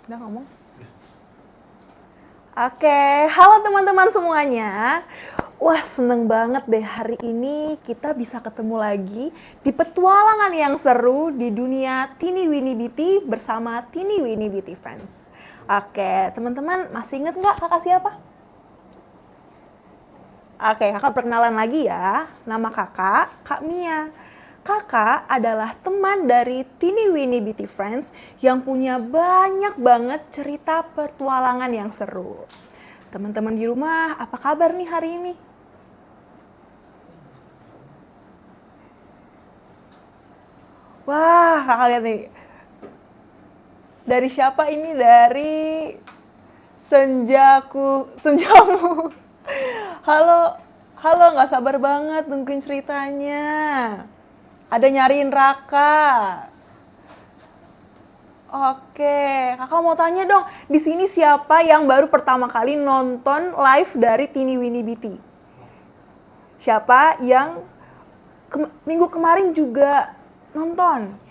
Udah ngomong? Oke, halo teman-teman semuanya. Wah, seneng banget deh hari ini kita bisa ketemu lagi di petualangan yang seru di dunia Teeny Weeny Beauty bersama Teeny Weeny Beauty Friends. Oke, teman-teman masih inget nggak kakak siapa? Oke, kakak perkenalan lagi ya. Nama kakak, Kak Mia. Kakak adalah teman dari Teeny Weeny Beauty Friends yang punya banyak banget cerita petualangan yang seru. Teman-teman di rumah, apa kabar nih hari ini? Wah, kakak lihat nih. Dari siapa ini? Dari Senjamu. Halo, halo, nggak sabar banget nungguin ceritanya. Ada nyariin Raka. Oke, kakak mau tanya dong, di sini siapa yang baru pertama kali nonton live dari Teeny Weeny Beauty? Siapa yang minggu kemarin juga nonton?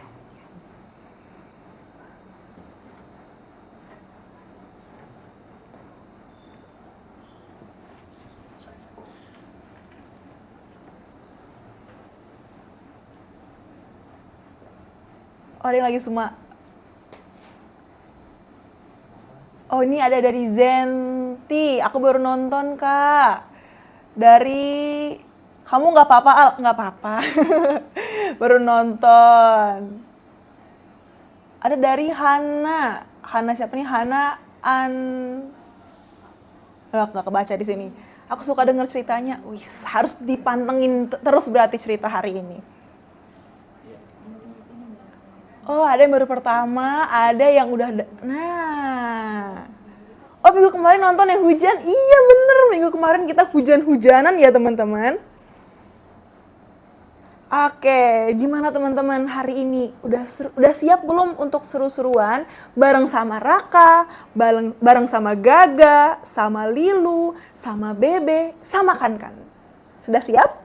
Oh, ada yang lagi semua. Oh, ini ada dari Zenti. Aku baru nonton, Kak. Dari kamu nggak apa-apa, Al? Nggak apa-apa. Baru nonton. Ada dari Hana. Hana siapa nih? Hana An. Nggak kebaca di sini. Aku suka denger ceritanya. Wih, harus dipantengin terus berarti cerita hari ini. Oh, ada yang baru pertama, ada yang udah... Nah. Oh, minggu kemarin nonton yang hujan. Iya bener, minggu kemarin kita hujan-hujanan ya teman-teman. Oke, gimana teman-teman hari ini? Udah siap belum untuk seru-seruan bareng sama Raka, bareng sama Gaga, sama Lilu, sama Bebe, sama Kan? Sudah siap?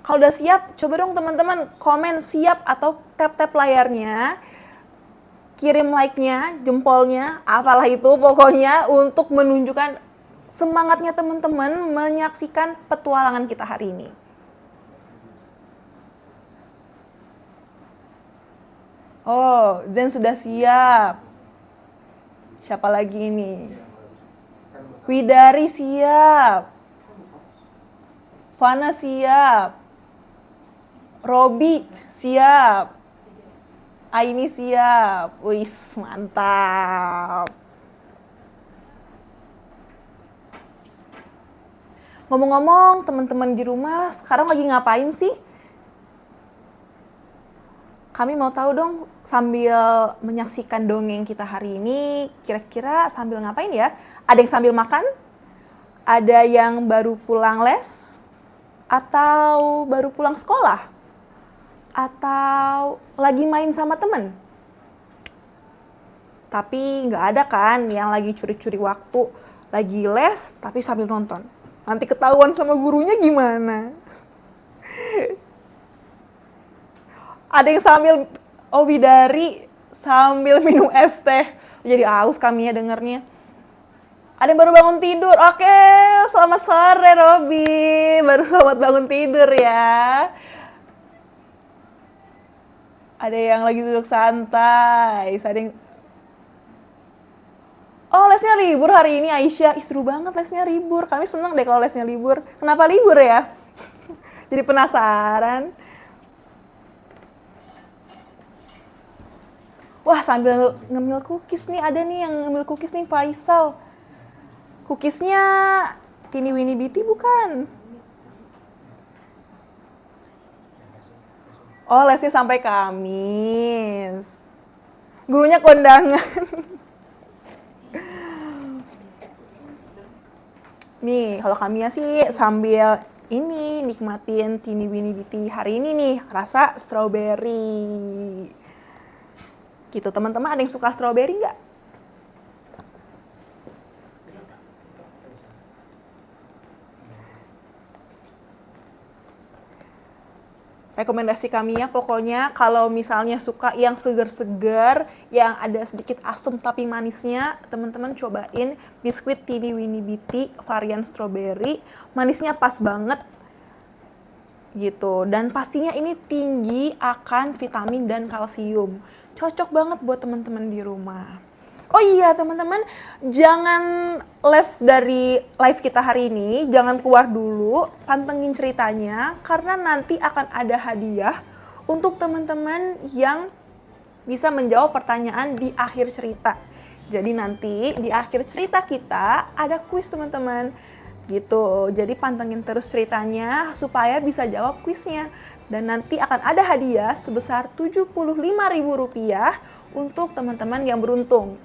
Kalau udah siap, coba dong teman-teman komen siap atau tap-tap layarnya, kirim like-nya, jempolnya, apalah itu pokoknya untuk menunjukkan semangatnya teman-teman menyaksikan petualangan kita hari ini. Oh, Zen sudah siap. Siapa lagi ini? Widari siap. Fana siap. Robi siap. Aini siap. Wis, mantap. Ngomong-ngomong, teman-teman di rumah sekarang lagi ngapain sih? Kami mau tahu dong, sambil menyaksikan dongeng kita hari ini, kira-kira sambil ngapain ya? Ada yang sambil makan? Ada yang baru pulang les? Atau baru pulang sekolah? Atau lagi main sama temen? Tapi nggak ada kan yang lagi curi-curi waktu, lagi les tapi sambil nonton. Nanti ketahuan sama gurunya gimana? Ada yang sambil Widari sambil minum es teh. Jadi aus kami ya dengernya. Ada yang baru bangun tidur. Oke, selamat sore Robi. Baru selamat bangun tidur ya. Ada yang lagi duduk santai. Ada yang... Oh, lesnya libur hari ini Aisyah. Ih, seru banget lesnya libur. Kami seneng deh kalau lesnya libur. Kenapa libur ya? Jadi penasaran. Wah, sambil ngemil cookies nih. Ada nih yang ngemil cookies nih, Faisal. Cookiesnya Teeny Weeny Beauty bukan? Oh, lesnya sampai Kamis. Gurunya kondangan. Nih, kalau kami sih sambil ini nikmatin Teeny Weeny Beauty hari ini nih, rasa strawberry. Gitu, teman-teman ada yang suka strawberry nggak? Rekomendasi kami ya pokoknya kalau misalnya suka yang segar-segar, yang ada sedikit asam tapi manisnya, teman-teman cobain biskuit Teeny Weeny Beauty varian strawberry. Manisnya pas banget gitu. Dan pastinya ini tinggi akan vitamin dan kalsium. Cocok banget buat teman-teman di rumah. Oh iya teman-teman, jangan dari live kita hari ini, jangan keluar dulu, pantengin ceritanya, karena nanti akan ada hadiah untuk teman-teman yang bisa menjawab pertanyaan di akhir cerita. Jadi nanti di akhir cerita kita ada kuis teman-teman, gitu. Jadi pantengin terus ceritanya supaya bisa jawab kuisnya. Dan nanti akan ada hadiah sebesar Rp75.000 untuk teman-teman yang beruntung.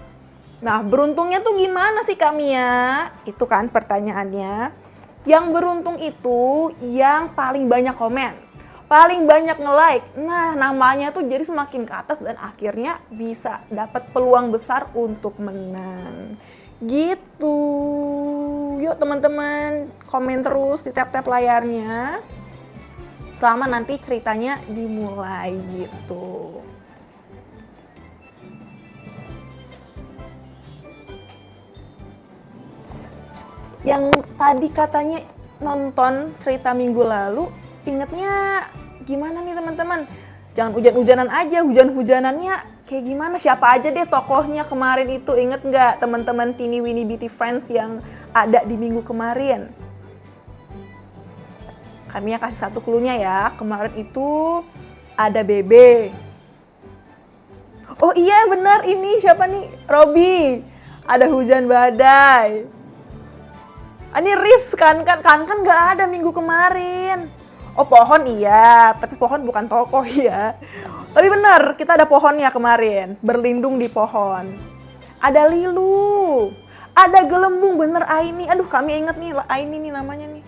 Nah, beruntungnya tuh gimana sih Kak Mia? Itu kan pertanyaannya. Yang beruntung itu yang paling banyak komen, paling banyak nge-like. Nah, namanya tuh jadi semakin ke atas dan akhirnya bisa dapat peluang besar untuk menang. Gitu. Yuk teman-teman, komen terus di tap-tap layarnya selama nanti ceritanya dimulai gitu. Yang tadi katanya nonton cerita minggu lalu, ingetnya gimana nih teman-teman? Jangan hujan-hujanan aja, hujan-hujanannya kayak gimana? Siapa aja deh tokohnya kemarin itu, inget nggak teman-teman Teeny Weeny Beauty Friends yang ada di minggu kemarin? Kami kasih satu clue-nya ya, kemarin itu ada Bebe. Oh iya benar, ini siapa nih? Robby. Ada hujan badai. Ini Riz kan nggak ada minggu kemarin. Oh pohon iya, tapi pohon bukan tokoh ya. Tapi bener, kita ada pohonnya kemarin, berlindung di pohon. Ada Lilu, ada Gelembung, bener Aini. Aduh kami inget nih, Aini nih namanya nih.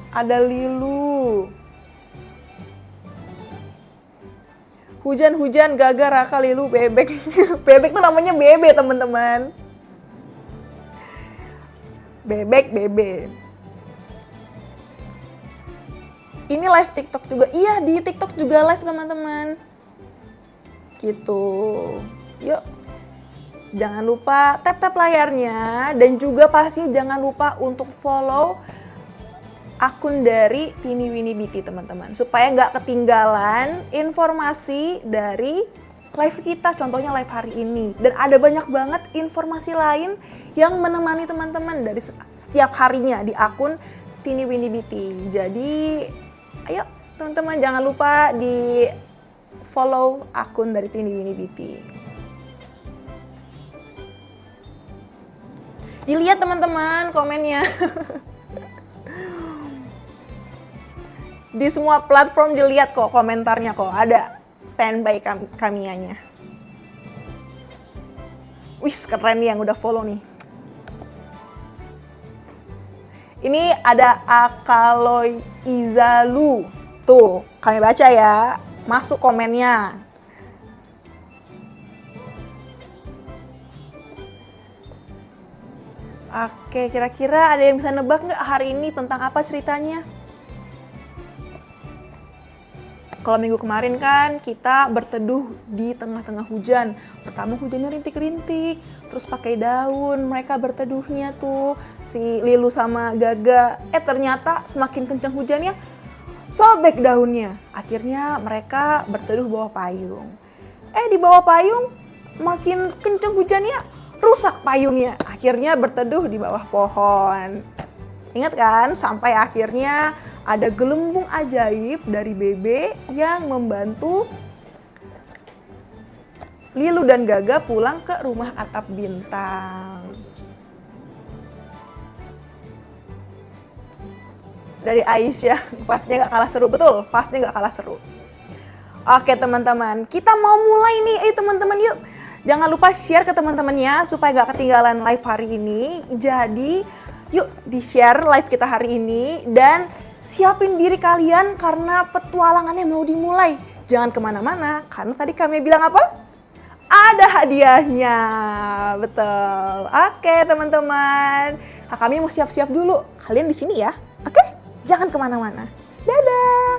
Ada Lilu. Hujan-hujan, Gaga, Raka, Lilu, Bebek. Bebek tuh namanya Bebe teman-teman. Bebek, Bebe. Ini live TikTok juga. Iya, di TikTok juga live teman-teman. Gitu. Yuk. Jangan lupa tap-tap layarnya dan juga pasti jangan lupa untuk follow akun dari Teeny Weeny Beauty teman-teman. Supaya nggak ketinggalan informasi dari live kita, contohnya live hari ini. Dan ada banyak banget informasi lain yang menemani teman-teman dari setiap harinya di akun Teeny Weeny Beauty. Jadi, ayo teman-teman jangan lupa di follow akun dari Teeny Weeny Beauty. Dilihat teman-teman komennya. Di semua platform dilihat kok komentarnya kok, ada standby Kamianya. Wih keren nih yang udah follow nih. Ini ada Akaloy Izalu. Tuh, kami baca ya. Masuk komennya. Oke, kira-kira ada yang bisa nebak nggak hari ini tentang apa ceritanya? Kalau minggu kemarin kan kita berteduh di tengah-tengah hujan. Pertama hujannya rintik-rintik, terus pakai daun. Mereka berteduhnya tuh, si Lilu sama Gaga. Ternyata semakin kencang hujannya, sobek daunnya. Akhirnya mereka berteduh bawah payung. Di bawah payung makin kencang hujannya, rusak payungnya. Akhirnya berteduh di bawah pohon. Ingat kan? Sampai akhirnya ada gelembung ajaib dari Bebe yang membantu Lilu dan Gaga pulang ke rumah atap bintang. Dari Aisyah, pastinya gak kalah seru. Betul, pastinya gak kalah seru. Oke teman-teman, kita mau mulai nih. Ayo teman-teman yuk. Jangan lupa share ke teman-temannya supaya gak ketinggalan live hari ini. Jadi yuk di-share live kita hari ini dan siapin diri kalian karena petualangannya mau dimulai. Jangan kemana-mana, karena tadi kami bilang apa? Ada hadiahnya, betul. Oke teman-teman, kami mau siap-siap dulu. Kalian di sini ya, oke? Jangan kemana-mana. Dadah!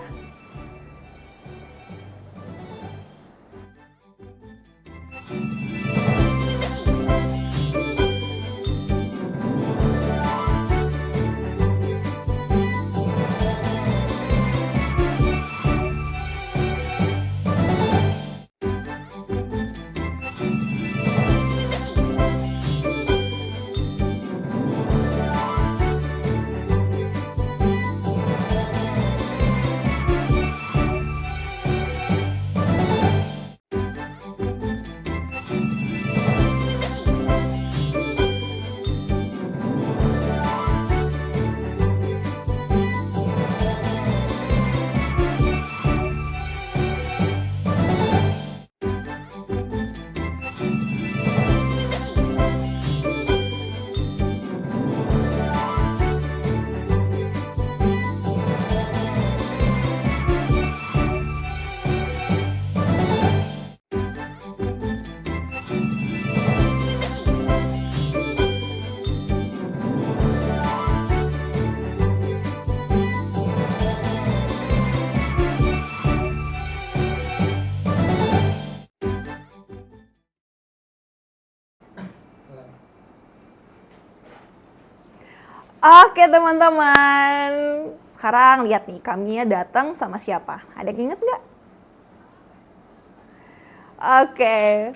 Oke teman-teman, sekarang lihat nih Kamiya datang sama siapa? Ada yang inget nggak? Oke,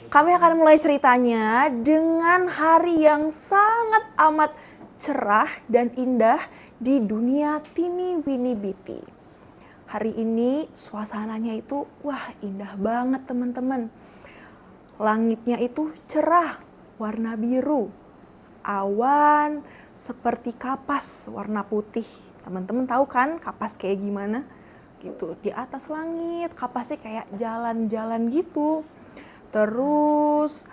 kami akan mulai ceritanya dengan hari yang sangat amat cerah dan indah di dunia Teeny Weeny Bitty. Hari ini suasananya itu wah indah banget teman-teman. Langitnya itu cerah, warna biru. Awan seperti kapas warna putih. Teman-teman tahu kan kapas kayak gimana? Gitu. Di atas langit, kapasnya kayak jalan-jalan gitu. Terus,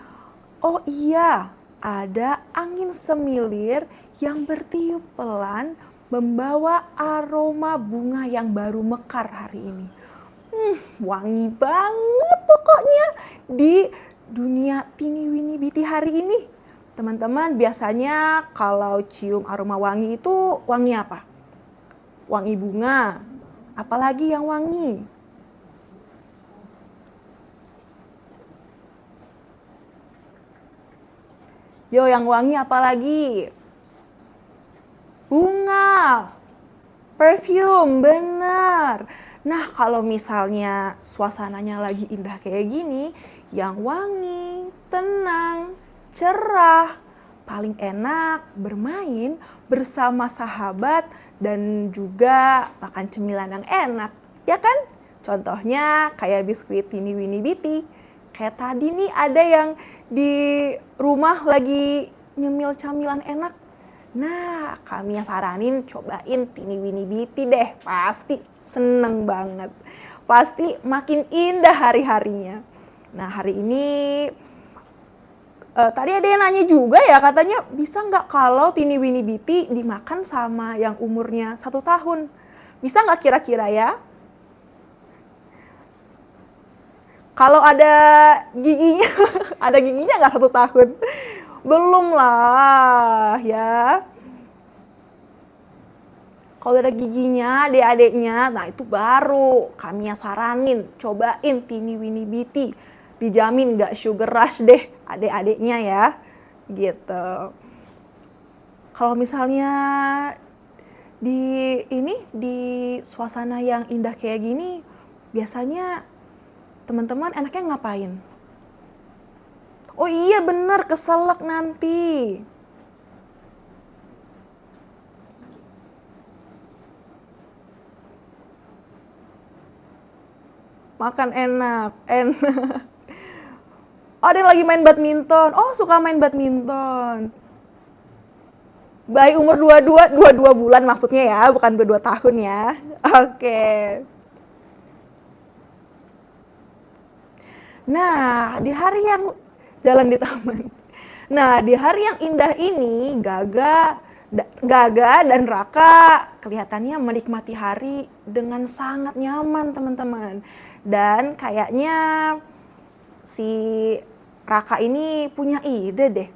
oh iya, ada angin semilir yang bertiup pelan membawa aroma bunga yang baru mekar hari ini. Wangi banget pokoknya di dunia Teeny Weeny Bitty hari ini. Teman-teman biasanya kalau cium aroma wangi itu wangi apa? Wangi bunga. Apalagi yang wangi? Yo, yang wangi apalagi? Bunga. Perfume, benar. Nah, kalau misalnya suasananya lagi indah kayak gini, yang wangi, tenang, cerah, paling enak bermain bersama sahabat dan juga makan cemilan yang enak, ya kan? Contohnya kayak biskuit Teeny Weeny Bitty. Kayak tadi nih ada yang di rumah lagi nyemil camilan enak. Nah, kami saranin cobain Teeny Weeny Bitty deh. Pasti seneng banget. Pasti makin indah hari-harinya. Nah, hari ini tadi ada yang nanya juga ya, katanya bisa nggak kalau Teeny Weeny Bitty dimakan sama yang umurnya 1 tahun? Bisa nggak kira-kira ya? Kalau ada giginya, ada giginya nggak 1 tahun? Belum lah ya. Kalau ada giginya, adik-adiknya, nah itu baru kami saranin cobain Teeny Weeny Bitty. Dijamin nggak sugar rush deh adik-adiknya ya, gitu. Kalau misalnya di suasana yang indah kayak gini, biasanya teman-teman enaknya ngapain? Oh iya bener, keselak nanti. Makan enak. Oh, ada yang lagi main badminton. Oh, suka main badminton. Bayi umur 22 bulan maksudnya ya, bukan 22 tahun ya. Oke. Nah, di hari yang jalan di taman. Nah, di hari yang indah ini, Gaga dan Raka kelihatannya menikmati hari dengan sangat nyaman, teman-teman. Dan kayaknya si Raka ini punya ide deh.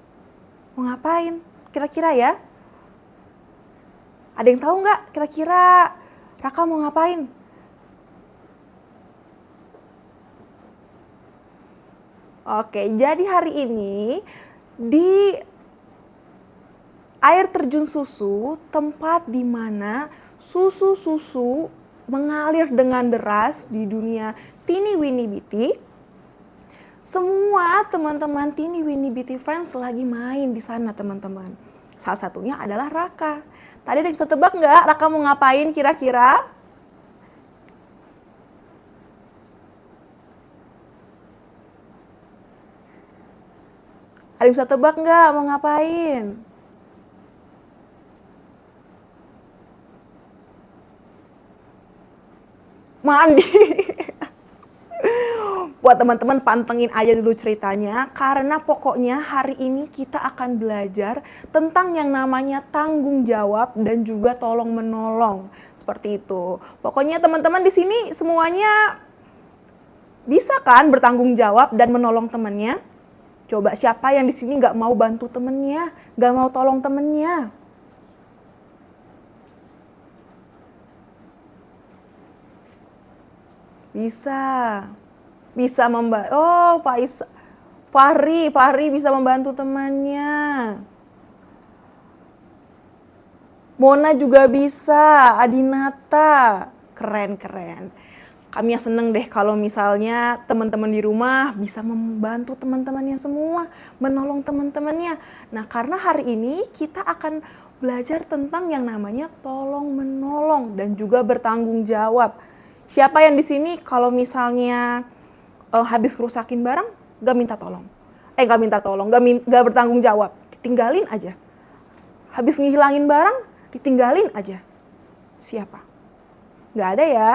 Mau ngapain? Kira-kira ya? Ada yang tahu nggak kira-kira Raka mau ngapain? Oke, jadi hari ini di air terjun susu, tempat di mana susu-susu mengalir dengan deras di dunia Teeny Weeny Beauty. Semua teman-teman Teeny Weeny Beauty Friends lagi main di sana, teman-teman. Salah satunya adalah Raka. Tadi ada yang bisa tebak nggak Raka mau ngapain kira-kira? Ada yang bisa tebak nggak mau ngapain? Mandi. Buat teman-teman pantengin aja dulu ceritanya, karena pokoknya hari ini kita akan belajar tentang yang namanya tanggung jawab dan juga tolong menolong. Seperti itu. Pokoknya teman-teman di sini semuanya bisa kan bertanggung jawab dan menolong temannya? Coba siapa yang di sini nggak mau bantu temennya, nggak mau tolong temennya? Bisa. Bisa membantu. Oh, Fahri bisa membantu temannya. Mona juga bisa, Adinata. Keren. Kami seneng deh kalau misalnya teman-teman di rumah bisa membantu teman-temannya semua, menolong teman-temannya. Nah, karena hari ini kita akan belajar tentang yang namanya tolong menolong dan juga bertanggung jawab. Siapa yang di sini kalau misalnya habis kerusakin barang, gak minta tolong? Gak bertanggung jawab, ditinggalin aja. Habis ngilangin barang, ditinggalin aja. Siapa? Gak ada ya.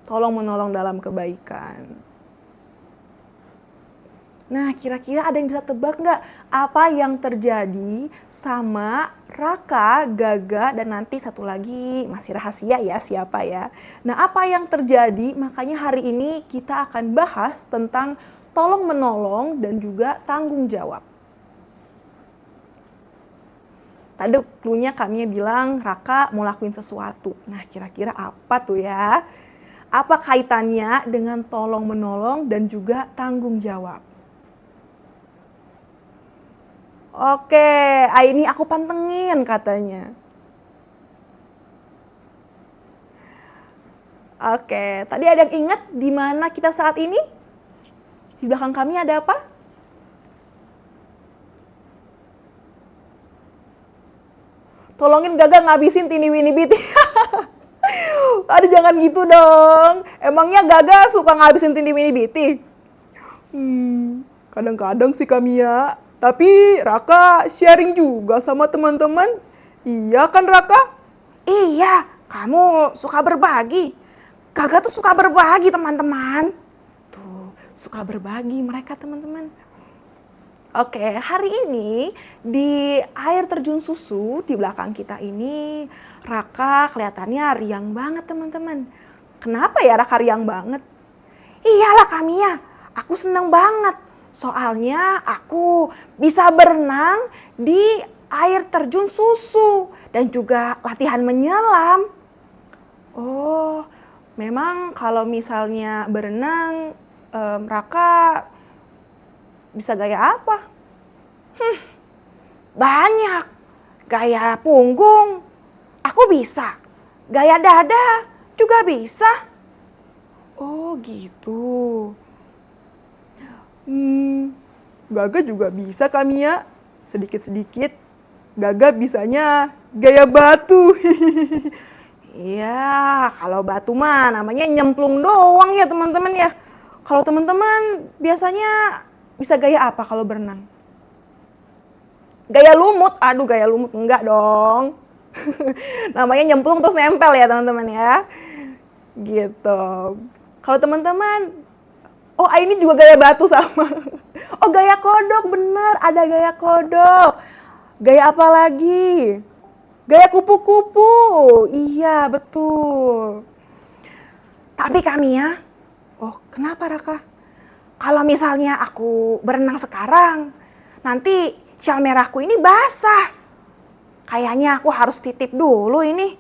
Tolong menolong dalam kebaikan. Nah, kira-kira ada yang bisa tebak nggak apa yang terjadi sama Raka, Gaga, dan nanti satu lagi masih rahasia ya siapa ya. Nah, apa yang terjadi? Makanya hari ini kita akan bahas tentang tolong menolong dan juga tanggung jawab. Tadi cluenya kami bilang Raka mau lakuin sesuatu. Nah, kira-kira apa tuh ya? Apa kaitannya dengan tolong menolong dan juga tanggung jawab? Oke, ini aku pantengin katanya. Oke, tadi ada yang ingat di mana kita saat ini? Di belakang kami ada apa? Tolongin Gaga ngabisin Teeny Weeny Beauty. Aduh, jangan gitu dong. Emangnya Gaga suka ngabisin Teeny Weeny Beauty? Kadang-kadang sih kami ya. Tapi Raka sharing juga sama teman-teman. Iya kan Raka? Iya, kamu suka berbagi. Gaga tuh suka berbagi teman-teman. Tuh, suka berbagi mereka teman-teman. Oke, hari ini di air terjun susu di belakang kita ini Raka kelihatannya riang banget teman-teman. Kenapa ya Raka riang banget? Iyalah Kamia, aku seneng banget. Soalnya aku bisa berenang di air terjun susu dan juga latihan menyelam. Oh, memang kalau misalnya berenang, Raka bisa gaya apa? Banyak. Gaya punggung, aku bisa. Gaya dada juga bisa. Oh gitu. Gaga juga bisa Kamia. Sedikit-sedikit. Gaga bisanya gaya batu. Iya, kalau batu mah namanya nyemplung doang ya teman-teman ya. Kalau teman-teman biasanya bisa gaya apa kalau berenang? Gaya lumut? Aduh, gaya lumut enggak dong. Namanya nyemplung terus nempel ya teman-teman ya. Gitu. Kalau teman-teman, oh ini juga gaya batu sama. Oh gaya kodok, bener ada gaya kodok. Gaya apa lagi? Gaya kupu-kupu. Iya betul. Tapi kami ya, oh kenapa Raka? Kalau misalnya aku berenang sekarang, nanti syal merahku ini basah. Kayaknya aku harus titip dulu ini.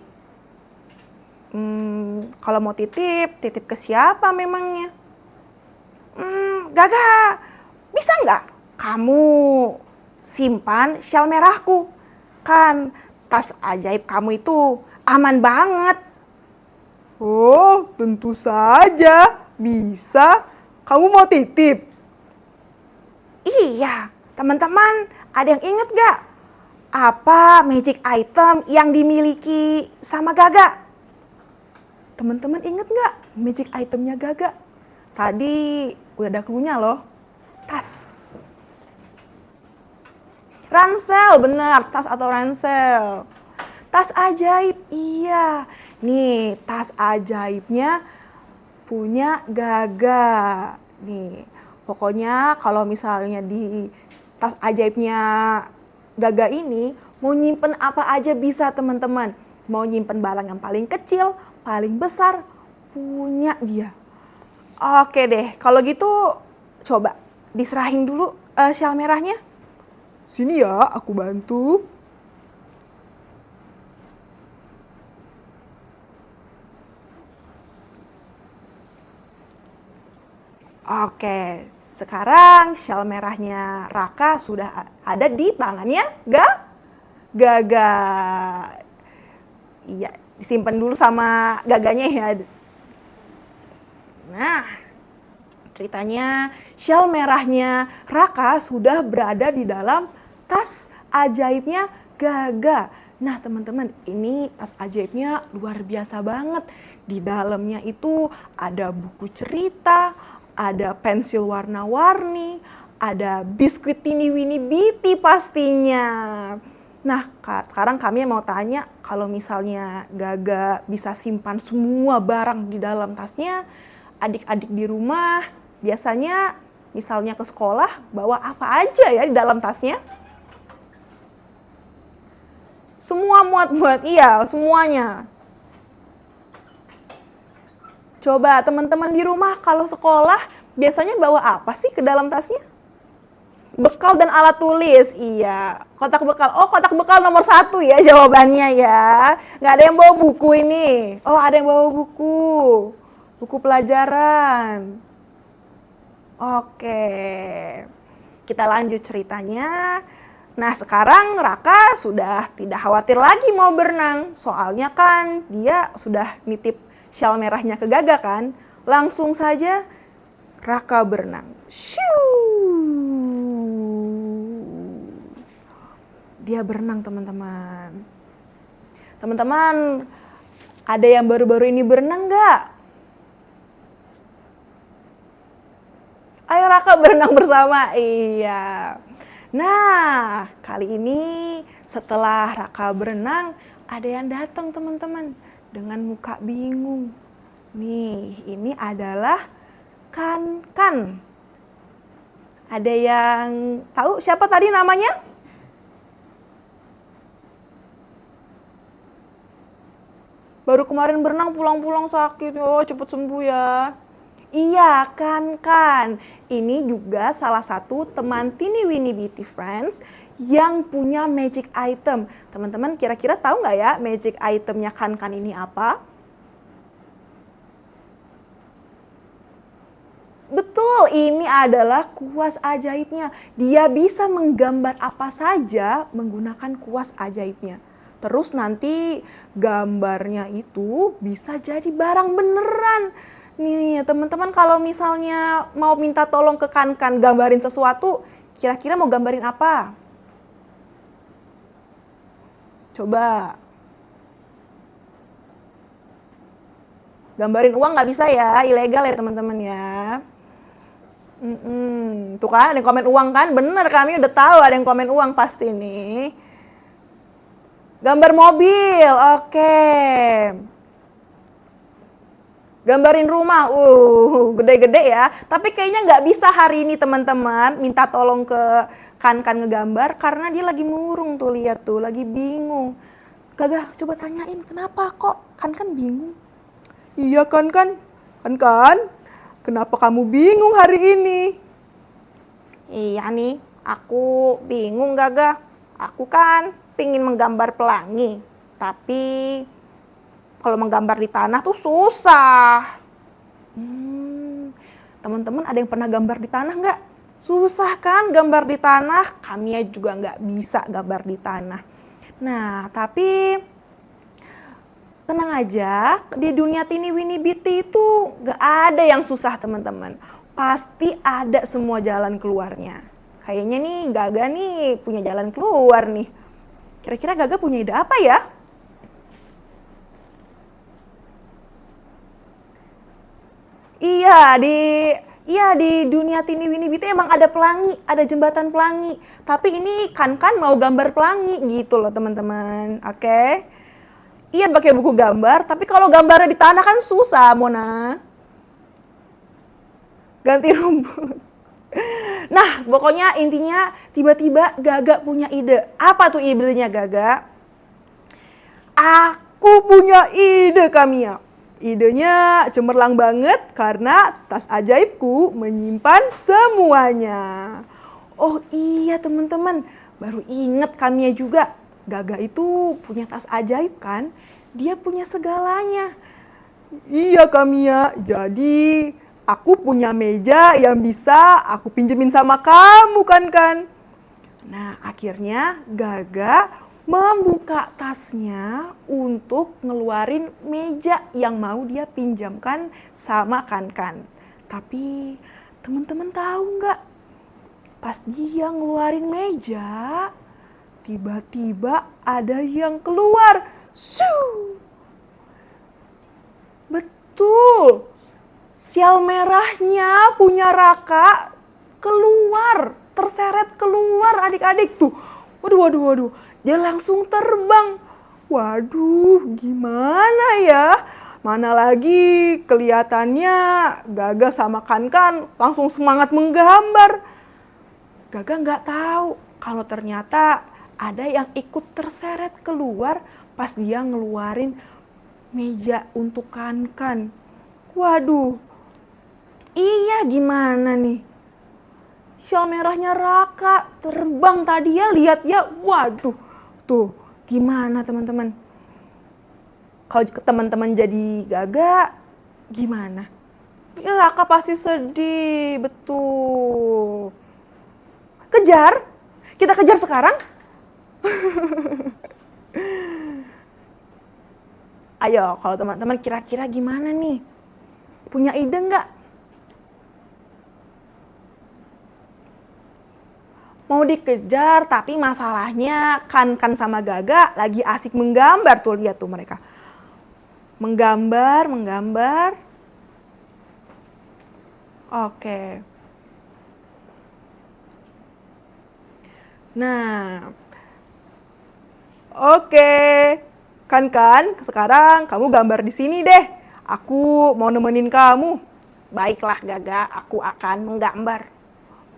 Kalau mau titip ke siapa memangnya? Gaga, bisa nggak kamu simpan syal merahku? Kan tas ajaib kamu itu aman banget. Oh, tentu saja. Bisa. Kamu mau titip? Iya, teman-teman, ada yang inget gak? Apa magic item yang dimiliki sama Gaga? Teman-teman inget gak magic itemnya Gaga? Tadi udah ada clue-nya loh. Tas. Ransel, benar. Tas atau ransel. Tas ajaib, iya. Nih, tas ajaibnya punya Gaga. Nih, pokoknya kalau misalnya di tas ajaibnya Gaga ini, mau nyimpen apa aja bisa teman-teman. Mau nyimpen barang yang paling kecil, paling besar, punya dia. Oke deh, kalau gitu coba diserahin dulu syal merahnya. Sini ya, aku bantu. Oke, sekarang syal merahnya Raka sudah ada di tangannya Gaga. Iya, disimpan dulu sama Gaganya ya. Nah, ceritanya syal merahnya Raka sudah berada di dalam tas ajaibnya Gaga. Nah teman-teman, ini tas ajaibnya luar biasa banget. Di dalamnya itu ada buku cerita, ada pensil warna-warni, ada biskuit Tiny Winnie Bitty pastinya. Nah, sekarang kami mau tanya, kalau misalnya Gaga bisa simpan semua barang di dalam tasnya, adik-adik di rumah biasanya misalnya ke sekolah bawa apa aja ya di dalam tasnya? Semua muat-muat, iya semuanya. Coba teman-teman di rumah kalau sekolah biasanya bawa apa sih ke dalam tasnya? Bekal dan alat tulis, iya. Kotak bekal, oh kotak bekal nomor 1 ya jawabannya ya. Nggak ada yang bawa buku ini. Oh ada yang bawa buku. Buku pelajaran. Oke, kita lanjut ceritanya. Nah sekarang Raka sudah tidak khawatir lagi mau berenang. Soalnya kan dia sudah nitip syal merahnya ke Gaga kan. Langsung saja Raka berenang. Shoo! Dia berenang teman-teman. Teman-teman, ada yang baru-baru ini berenang nggak? Ayo Raka berenang bersama. Iya. Nah, kali ini setelah Raka berenang, ada yang datang teman-teman dengan muka bingung. Nih, ini adalah Kan. Ada yang tahu siapa tadi namanya? Baru kemarin berenang pulang-pulang sakit. Oh, cepet sembuh ya. Iya, Kan. Ini juga salah satu teman Tiny Winnie Bitty Friends yang punya magic item. Teman-teman kira-kira tahu nggak ya magic itemnya Kan ini apa? Betul, ini adalah kuas ajaibnya. Dia bisa menggambar apa saja menggunakan kuas ajaibnya. Terus nanti gambarnya itu bisa jadi barang beneran. Nih teman-teman kalau misalnya mau minta tolong ke Kan gambarin sesuatu, kira-kira mau gambarin apa? Coba. Gambarin uang nggak bisa ya, ilegal ya teman-teman ya. Tuh kan ada yang komen uang kan? Bener, kami udah tahu ada yang komen uang pasti nih. Gambar mobil, oke. Gambarin rumah, gede-gede ya. Tapi kayaknya nggak bisa hari ini teman-teman minta tolong ke Kan ngegambar karena dia lagi murung tuh, lihat tuh, lagi bingung. Gaga, coba tanyain kenapa kok Kan bingung? Iya Kan, kenapa kamu bingung hari ini? Iya nih, aku bingung Gaga. Aku kan pingin menggambar pelangi, tapi kalau menggambar di tanah tuh susah. Teman-teman ada yang pernah gambar di tanah nggak? Susah kan gambar di tanah? Kami juga nggak bisa gambar di tanah. Nah, tapi tenang aja, di dunia Tiny Winnie Bitty itu nggak ada yang susah teman-teman. Pasti ada semua jalan keluarnya. Kayaknya nih Gaga nih punya jalan keluar nih. Kira-kira Gaga punya ide apa ya? Iya, di dunia Tiny Winnie Bitty emang ada pelangi, ada jembatan pelangi. Tapi ini kan mau gambar pelangi gitu loh teman-teman. Oke. Iya pakai buku gambar, tapi kalau gambarnya di tanah kan susah, Mona. Ganti rumput. Nah, pokoknya intinya tiba-tiba Gaga punya ide. Apa tuh idenya Gaga? Aku punya ide, Kamia. Idenya cemerlang banget karena tas ajaibku menyimpan semuanya. Oh iya teman-teman, baru inget Kamia juga. Gaga itu punya tas ajaib kan? Dia punya segalanya. Iya Kamia, jadi aku punya meja yang bisa aku pinjemin sama kamu kan? Nah akhirnya Gaga membuka tasnya untuk ngeluarin meja yang mau dia pinjamkan sama Kan. Tapi teman-teman tahu nggak? Pas dia ngeluarin meja, tiba-tiba ada yang keluar. Shoo! Betul, sial merahnya punya Raka keluar, terseret keluar adik-adik tuh. Waduh, dia langsung terbang. Waduh, gimana ya? Mana lagi kelihatannya Gaga sama Kan langsung semangat menggambar. Gaga nggak tahu kalau ternyata ada yang ikut terseret keluar pas dia ngeluarin meja untuk Kan. Waduh, iya gimana nih? Syal merahnya Raka terbang tadi ya, lihat ya. Waduh, tuh gimana teman-teman? Kalau teman-teman jadi Gaga, gimana? Raka pasti sedih, betul. Kejar? Kita kejar sekarang? Ayo, kalau teman-teman kira-kira gimana nih? Punya ide nggak? Mau dikejar, tapi masalahnya Kan sama Gaga lagi asik menggambar tuh, lihat tuh mereka. Menggambar. Oke. Nah, oke. Kan, sekarang kamu gambar di sini deh. Aku mau nemenin kamu. Baiklah Gaga, aku akan menggambar.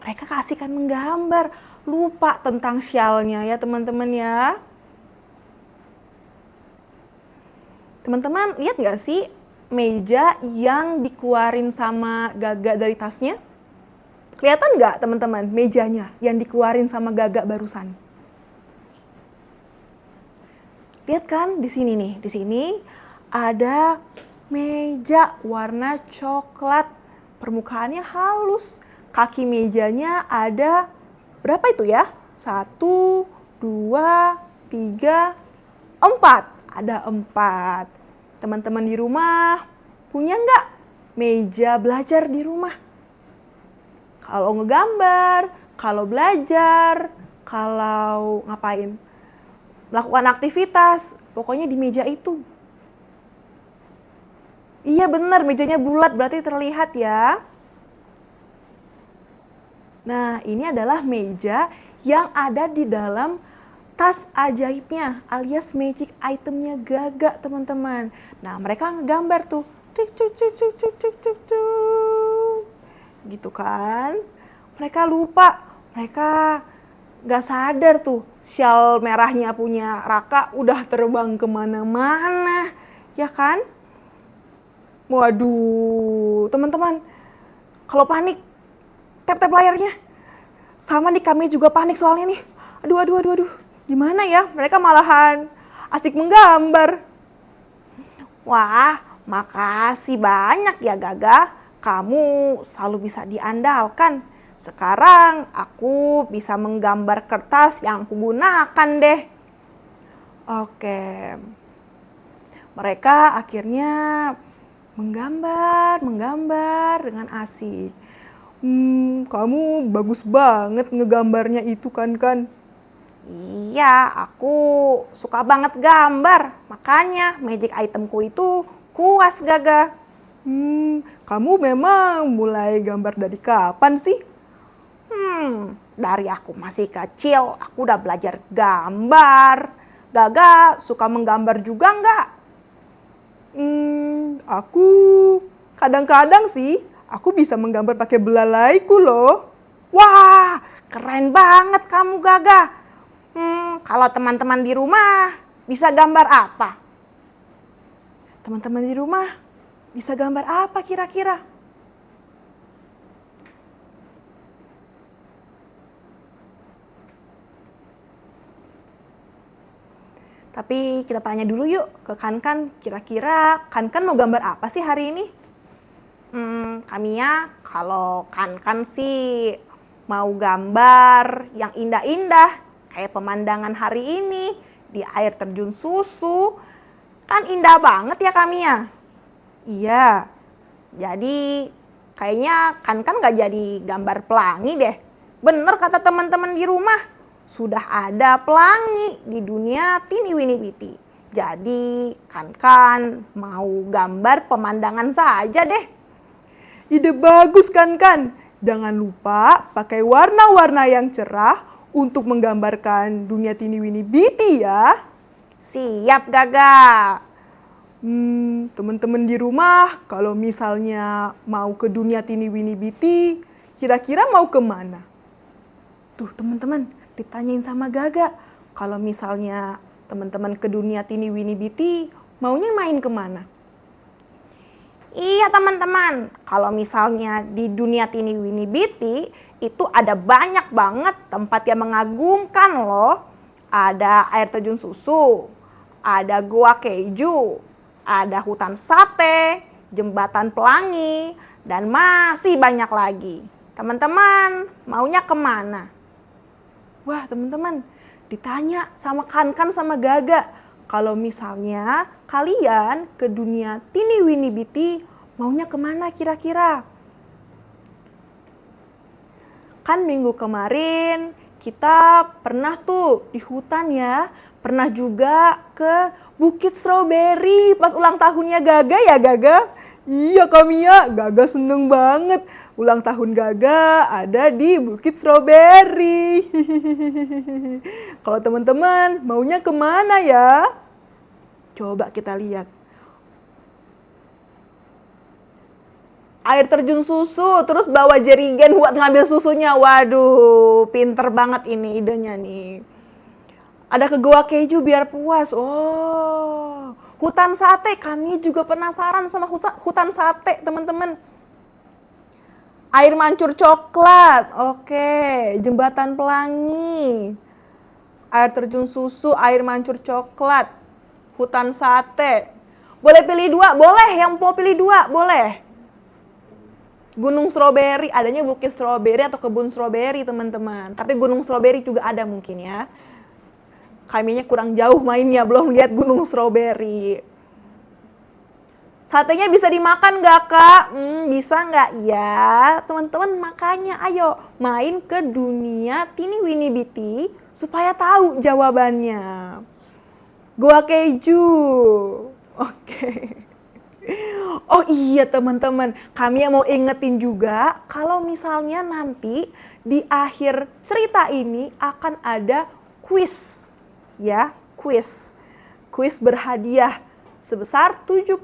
Mereka kasihkan menggambar. Lupa tentang syalnya ya teman-teman ya. Teman-teman lihat nggak sih meja yang dikeluarin sama Gaga dari tasnya? Kelihatan nggak teman-teman mejanya yang dikeluarin sama Gaga barusan? Lihat kan di sini nih, di sini ada meja warna coklat. Permukaannya halus. Kaki mejanya ada berapa itu ya? 1, 2, 3, 4. Ada 4. Teman-teman di rumah punya nggak meja belajar di rumah? Kalau ngegambar, kalau belajar, kalau ngapain? Melakukan aktivitas, pokoknya di meja itu. Iya benar, mejanya bulat berarti terlihat ya. Nah, ini adalah meja yang ada di dalam tas ajaibnya alias magic itemnya Gaga teman-teman. Nah, mereka ngegambar tuh. Gitu kan. Mereka lupa, mereka gak sadar tuh syal merahnya punya Raka udah terbang kemana-mana. Ya kan? Waduh, teman-teman, kalau panik, tap-tap layarnya. Sama nih kami juga panik soalnya nih. Aduh. Gimana ya? Mereka malahan asik menggambar. Wah, makasih banyak ya Gaga. Kamu selalu bisa diandalkan. Sekarang aku bisa menggambar kertas yang kugunakan deh. Oke, mereka akhirnya menggambar dengan asik. Kamu bagus banget ngegambarnya itu kan? Iya, aku suka banget gambar. Makanya magic itemku itu kuas, Gaga. Kamu memang mulai gambar dari kapan sih? Dari aku masih kecil, aku udah belajar gambar. Gaga suka menggambar juga nggak? Aku kadang-kadang sih, aku bisa menggambar pakai belalaiku loh. Wah, keren banget kamu Gaga. Kalau teman-teman di rumah bisa gambar apa? Teman-teman di rumah bisa gambar apa kira-kira? Tapi kita tanya dulu yuk ke Kankan, kira-kira Kankan mau gambar apa sih hari ini? Kamiya, kalau Kankan sih mau gambar yang indah-indah. Kayak pemandangan hari ini di air terjun susu. Kan indah banget ya Kamiya? Iya, jadi kayaknya Kankan gak jadi gambar pelangi deh. Bener kata teman-teman di rumah, sudah ada pelangi di dunia Tini Winnie Biti. Jadi Kankan mau gambar pemandangan saja deh. Ide bagus Kankan. Jangan lupa pakai warna-warna yang cerah untuk menggambarkan dunia Tini Winnie Biti ya. Siap Gaga. Teman-teman di rumah kalau misalnya mau ke dunia Tini Winnie Biti, kira-kira mau kemana? Tuh teman-teman, ditanyain sama Gaga. Kalau misalnya teman-teman ke dunia Tini Winnie Biti, maunya main kemana? Iya teman-teman, kalau misalnya di dunia Tini Winnie Biti, itu ada banyak banget tempat yang mengagumkan loh. Ada air terjun susu, ada gua keju, ada hutan sate, jembatan pelangi, dan masih banyak lagi. Teman-teman, maunya kemana? Wah teman-teman, ditanya sama Kankan sama Gaga. Kalau misalnya kalian ke dunia Tini Winnie Biti, maunya kemana kira-kira? Kan minggu kemarin kita pernah tuh di hutan ya. Pernah juga ke Bukit Strawberry pas ulang tahunnya Gaga ya Gaga? Iya Kamiya, Gaga seneng banget. Ulang tahun Gaga ada di Bukit Strawberry. Kalau teman-teman maunya kemana ya? Coba kita lihat. Air terjun susu, terus bawa jerigen buat ngambil susunya. Waduh, pinter banget ini idenya nih. Ada ke Goa Keju biar puas. Oh, hutan sate. Kami juga penasaran sama hutan sate, teman-teman. Air mancur coklat. Oke, jembatan pelangi. Air terjun susu, air mancur coklat. Hutan sate. Boleh pilih dua? Boleh. Yang mau pilih dua? Boleh. Gunung Strawberry, adanya Bukit Strawberry atau kebun strawberry teman-teman. Tapi Gunung Strawberry juga ada mungkin ya. Kayaknya kurang jauh mainnya, belum lihat Gunung Strawberry. Satenya bisa dimakan nggak Kak? Bisa nggak ya? Teman-teman makanya ayo main ke dunia Tini Winnie Biti supaya tahu jawabannya. Goa keju. Oke. Oh iya teman-teman, kami mau ingetin juga kalau misalnya nanti di akhir cerita ini akan ada kuis. Ya, kuis. Kuis berhadiah sebesar 75.000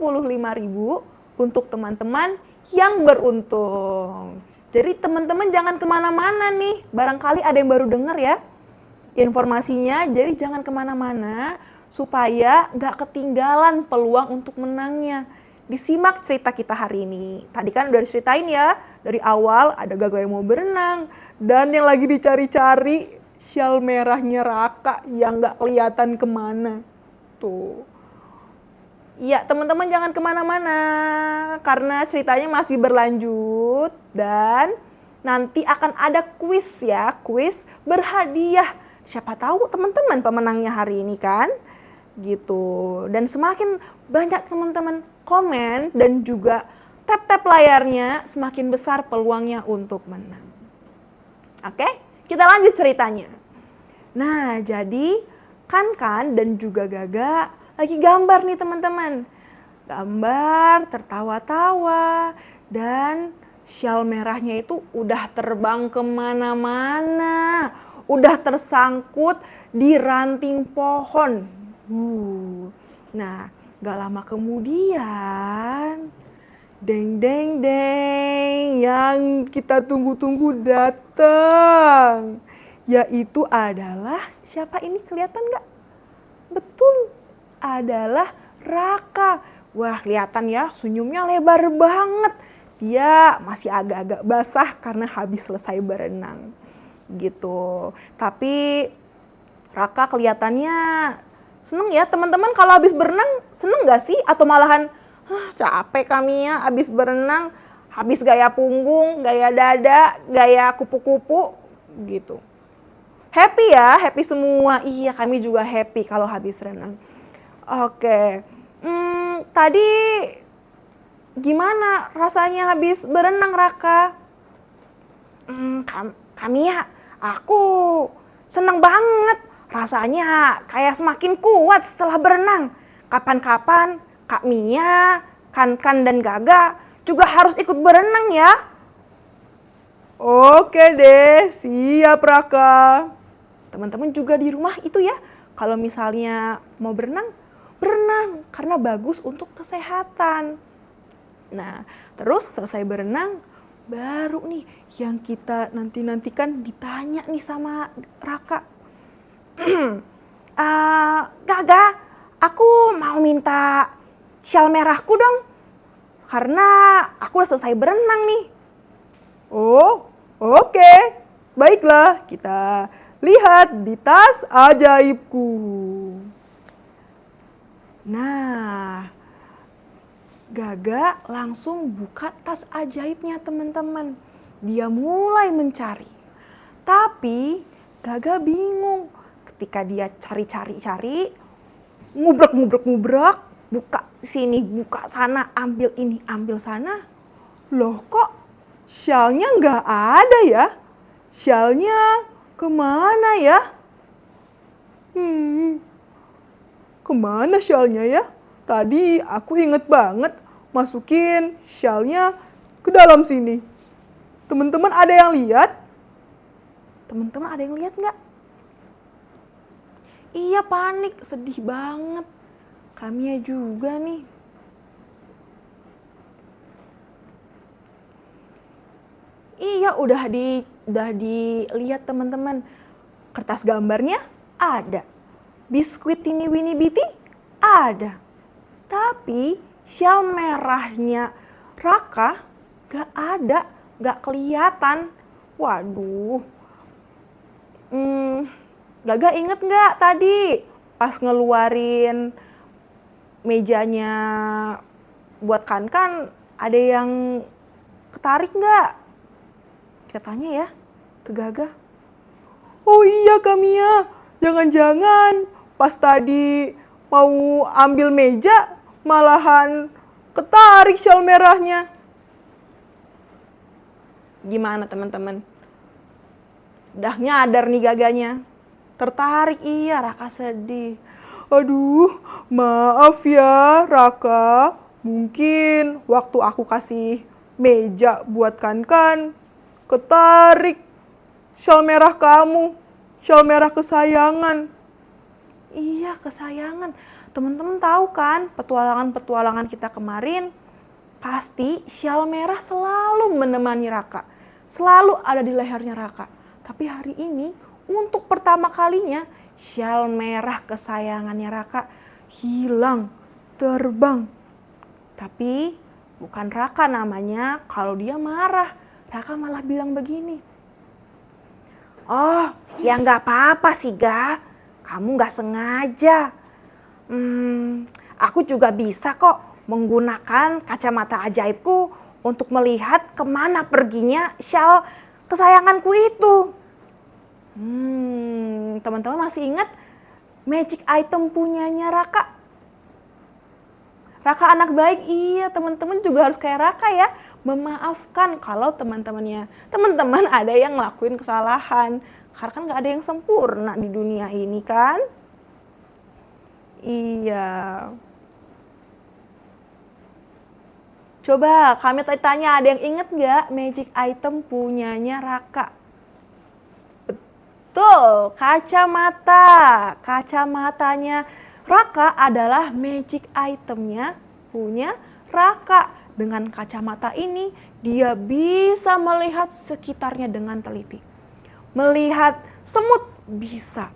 untuk teman-teman yang beruntung. Jadi teman-teman jangan kemana-mana nih, barangkali ada yang baru dengar ya informasinya, jadi jangan kemana-mana supaya nggak ketinggalan peluang untuk menangnya. Disimak cerita kita hari ini. Tadi kan udah diceritain ya, dari awal ada Gaga yang mau berenang, dan yang lagi dicari-cari syal merahnya Raka yang nggak kelihatan kemana. Tuh. Ya, teman-teman jangan kemana-mana, karena ceritanya masih berlanjut dan nanti akan ada kuis ya, kuis berhadiah. Siapa tahu teman-teman pemenangnya hari ini kan? Gitu. Dan semakin banyak teman-teman komen dan juga tap-tap layarnya, semakin besar peluangnya untuk menang. Oke, kita lanjut ceritanya. Nah, jadi Kan dan juga Gaga lagi gambar nih teman-teman. Gambar, tertawa-tawa, dan syal merahnya itu udah terbang kemana-mana. Udah tersangkut di ranting pohon. Nah, gak lama kemudian, deng deng deng, yang kita tunggu-tunggu datang. Yaitu adalah, siapa ini kelihatan gak? Betul, adalah Raka. Wah, kelihatan ya, senyumnya lebar banget. Dia masih agak-agak basah karena habis selesai berenang. Gitu. Tapi Raka kelihatannya seneng ya. Teman-teman kalau habis berenang seneng gak sih? Atau malahan, capek kami ya habis berenang. Habis gaya punggung, gaya dada, gaya kupu-kupu gitu. Happy ya, happy semua. Iya, kami juga happy kalau habis renang. Oke, tadi gimana rasanya habis berenang, Raka? Kami ya, aku seneng banget. Rasanya kayak semakin kuat setelah berenang. Kapan-kapan Kak Mia, Kan dan Gaga juga harus ikut berenang ya. Oke deh, siap Raka. Teman-teman juga di rumah itu ya, kalau misalnya mau berenang karena bagus untuk kesehatan. Nah, terus selesai berenang, baru nih yang kita nantikan ditanya nih sama Raka. Gaga, aku mau minta syal merahku dong, karena aku udah selesai berenang nih. Oh, oke. Baiklah, kita lihat di tas ajaibku. Nah, Gaga langsung buka tas ajaibnya teman-teman. Dia mulai mencari. Tapi Gaga bingung. Ketika dia cari-cari, ngubrak, buka sini, buka sana, ambil ini, ambil sana. Loh kok syalnya nggak ada ya? Syalnya kemana ya? Kemana syalnya ya? Tadi aku inget banget masukin syalnya ke dalam sini. Teman-teman ada yang lihat? Teman-teman ada yang lihat nggak? Iya, panik, sedih banget. Kami juga nih. Iya, udah dilihat teman-teman. Kertas gambarnya ada. Biskuit ini Winnie Biti ada. Tapi syal merahnya Raka gak ada, gak kelihatan. Waduh. Gaga inget gak tadi pas ngeluarin mejanya buat Kan ada yang ketarik gak? Kita tanya ya ke Gaga. Oh iya Kak Mia, jangan-jangan pas tadi mau ambil meja malahan ketarik syal merahnya. Gimana teman-teman? Udah nyadar nih Gaganya. Tertarik, iya, Raka sedih. Aduh, maaf ya Raka. Mungkin waktu aku kasih meja buat Kan ketarik syal merah kamu, syal merah kesayangan. Iya, kesayangan. Teman-teman tahu kan petualangan-petualangan kita kemarin? Pasti syal merah selalu menemani Raka. Selalu ada di lehernya Raka. Tapi hari ini untuk pertama kalinya syal merah kesayangannya Raka hilang, terbang. Tapi bukan Raka namanya, kalau dia marah. Raka malah bilang begini. Oh, ya nggak apa-apa sih Ga. Kamu nggak sengaja. Aku juga bisa kok menggunakan kacamata ajaibku untuk melihat kemana perginya syal kesayanganku itu. Teman-teman masih ingat magic item punyanya Raka? Raka anak baik, iya teman-teman juga harus kayak Raka ya. Memaafkan kalau teman-teman ada yang ngelakuin kesalahan. Karena kan gak ada yang sempurna di dunia ini kan? Iya. Coba kami tanya, ada yang inget gak magic item punyanya Raka? Betul, kacamata. Kacamatanya Raka adalah magic itemnya punya Raka. Dengan kacamata ini dia bisa melihat sekitarnya dengan teliti. Melihat semut bisa.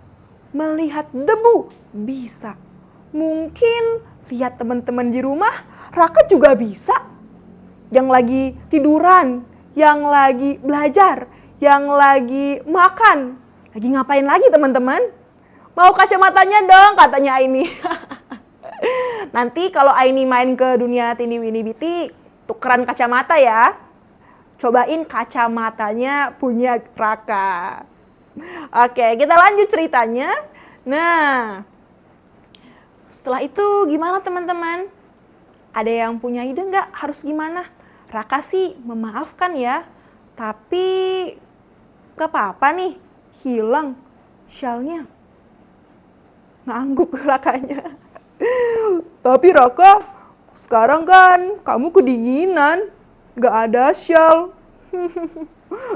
Melihat debu bisa. Mungkin lihat teman-teman di rumah, Raka juga bisa. Yang lagi tiduran, yang lagi belajar, yang lagi makan. Lagi ngapain lagi teman-teman? Mau kacamatanya dong katanya Aini. Nanti kalau Aini main ke dunia Tini Winnie Biti, tukeran kacamata ya. Cobain kacamatanya punya Raka. Oke, kita lanjut ceritanya. Nah, setelah itu gimana teman-teman? Ada yang punya ide nggak harus gimana? Raka sih memaafkan ya. Tapi gak apa-apa nih, hilang syalnya. Ngangguk Rakanya. Tapi Raka, sekarang kan kamu kedinginan, gak ada syal.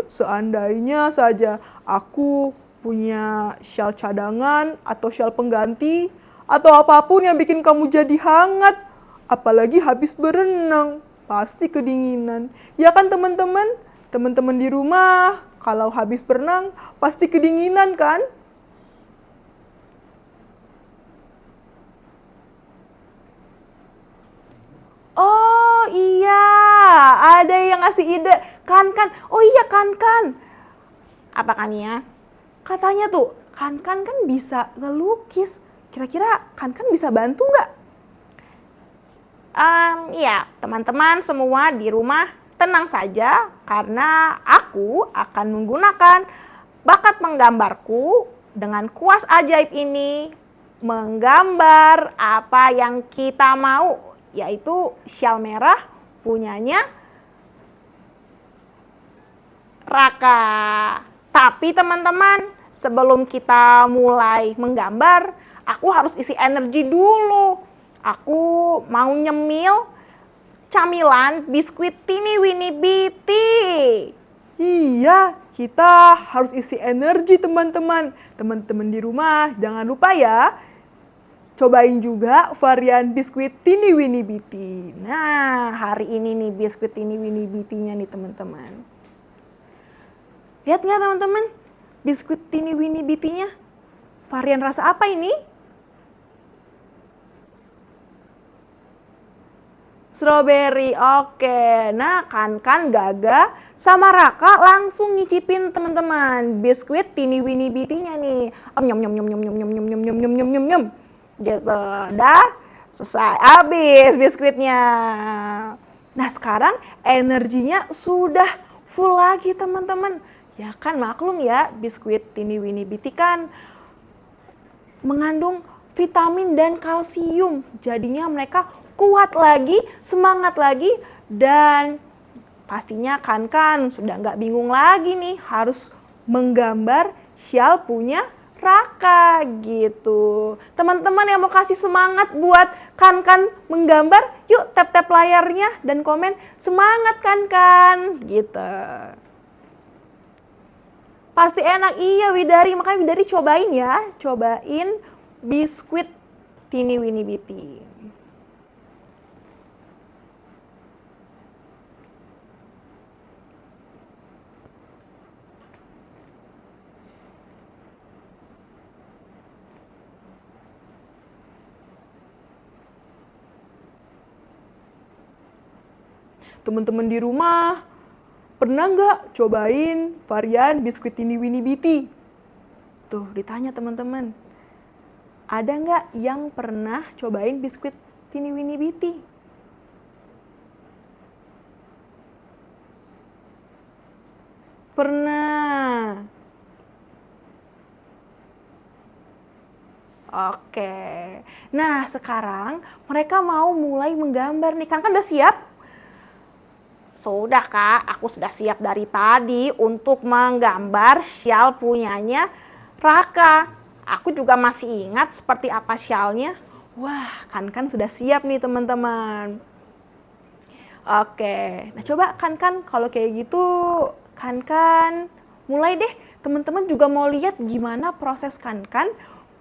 Seandainya saja aku punya syal cadangan atau syal pengganti atau apapun yang bikin kamu jadi hangat. Apalagi habis berenang, pasti kedinginan. Ya kan teman-teman? Teman-teman di rumah, kalau habis berenang pasti kedinginan kan? Oh iya, ada yang ngasih ide. Kan. Oh iya kan. Apa kan ya? Katanya tuh, kan bisa ngelukis. Kira-kira kan bisa bantu nggak? Iya, teman-teman semua di rumah tenang saja karena aku akan menggunakan bakat menggambarku dengan kuas ajaib ini menggambar apa yang kita mau, yaitu syal merah punyanya Raka. Tapi teman-teman, sebelum kita mulai menggambar, aku harus isi energi dulu. Aku mau nyemil camilan biskuit Tini Winnie Biti. Iya, kita harus isi energi teman-teman. Teman-teman di rumah jangan lupa ya, cobain juga varian biskuit Tini Winnie Biti. Nah, hari ini nih biskuit Tini Winnie Biti-nya nih teman-teman. Lihat nggak teman-teman? Biskuit Tini Winnie Biti-nya. Varian rasa apa ini? Strawberry, oke. Nah, kan Gaga sama Raka langsung nyicipin teman-teman biskuit Tini Winnie Biti-nya nih. Nyom. Gitu. Dah selesai, habis biskuitnya. Nah, sekarang energinya sudah full lagi teman-teman. Ya kan maklum ya, biskuit Tini Winnie Biti kan mengandung vitamin dan kalsium. Jadinya mereka kuat lagi, semangat lagi, dan pastinya kan sudah nggak bingung lagi nih harus menggambar syal punya Raka gitu. Teman-teman yang mau kasih semangat buat kan menggambar, yuk tap-tap layarnya dan komen semangat kan gitu. Pasti enak, iya Widari, makanya Widari cobain ya, cobain biskuit Tini Winnie Biti. Teman-teman di rumah, pernah nggak cobain varian biskuit Tini Winnie Biti? Tuh, ditanya teman-teman. Ada nggak yang pernah cobain biskuit Tini Winnie Biti? Pernah. Oke. Nah, sekarang mereka mau mulai menggambar nih. Kan udah siap? Sudah, Kak. Aku sudah siap dari tadi untuk menggambar syal punyanya Raka. Aku juga masih ingat seperti apa syalnya. Wah, kan sudah siap nih teman-teman. Oke, nah coba kan kalau kayak gitu kan mulai deh, teman-teman juga mau lihat gimana proses kan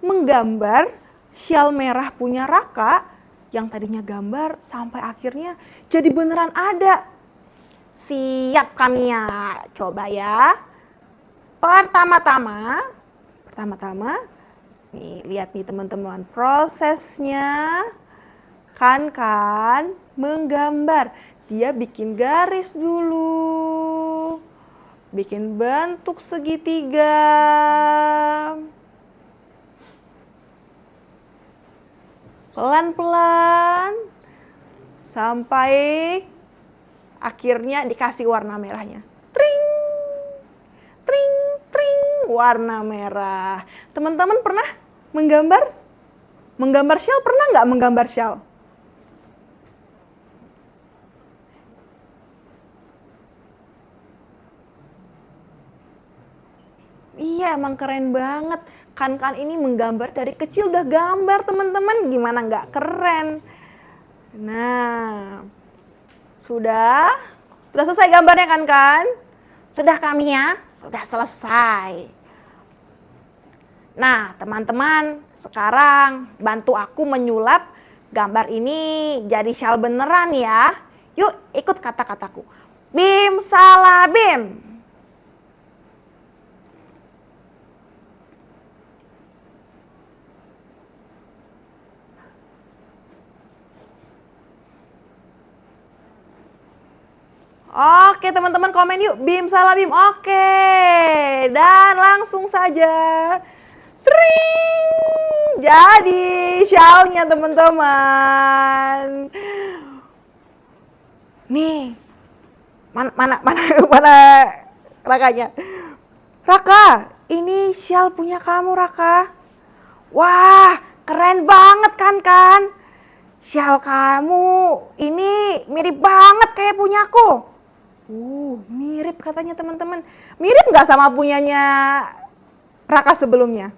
menggambar syal merah punya Raka yang tadinya gambar sampai akhirnya jadi beneran ada. Siap Kamia, coba ya. Pertama-tama, nih lihat nih teman-teman prosesnya. Kan menggambar. Dia bikin garis dulu. Bikin bentuk segitiga. Pelan-pelan. Sampai akhirnya dikasih warna merahnya. Tring. Tring, tring. Warna merah. Teman-teman pernah menggambar? Menggambar syal, pernah nggak menggambar syal? Iya, emang keren banget. Kan ini menggambar dari kecil udah gambar, teman-teman. Gimana nggak keren? Nah, sudah selesai gambarnya kan? Sudah kami ya? Sudah selesai. Nah, teman-teman, sekarang bantu aku menyulap gambar ini jadi syal beneran ya. Yuk, ikut kata-kataku. Bim salah bim. Oke teman-teman komen yuk, bim salah bim. Oke, dan langsung saja sering jadi syalnya teman-teman. Nih, mana Rakanya? Raka, ini syal punya kamu Raka. Wah, keren banget kan? Syal kamu ini mirip banget kayak punyaku. Mirip katanya teman-teman. Mirip nggak sama punyanya Raka sebelumnya?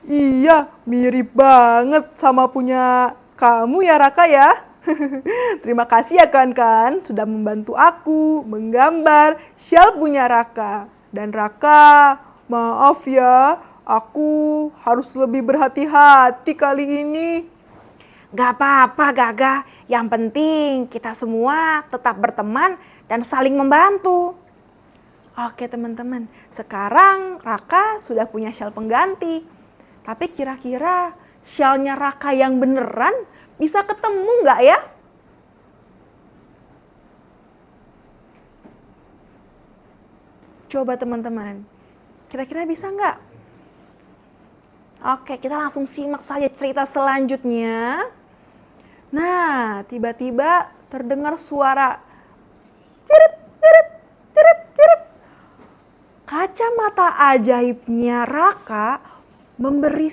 Iya, mirip banget sama punya kamu ya Raka ya. Terima kasih ya kan sudah membantu aku menggambar syal punya Raka. Dan Raka, maaf ya, aku harus lebih berhati-hati kali ini. Gak apa-apa Gaga, yang penting kita semua tetap berteman dan saling membantu. Oke teman-teman, sekarang Raka sudah punya syal pengganti. Tapi kira-kira syalnya Raka yang beneran bisa ketemu nggak ya? Coba teman-teman, kira-kira bisa nggak? Oke, kita langsung simak saja cerita selanjutnya. Nah, tiba-tiba terdengar suara cirip, cirip, cirip, cirip. Kacamata ajaibnya Raka memberi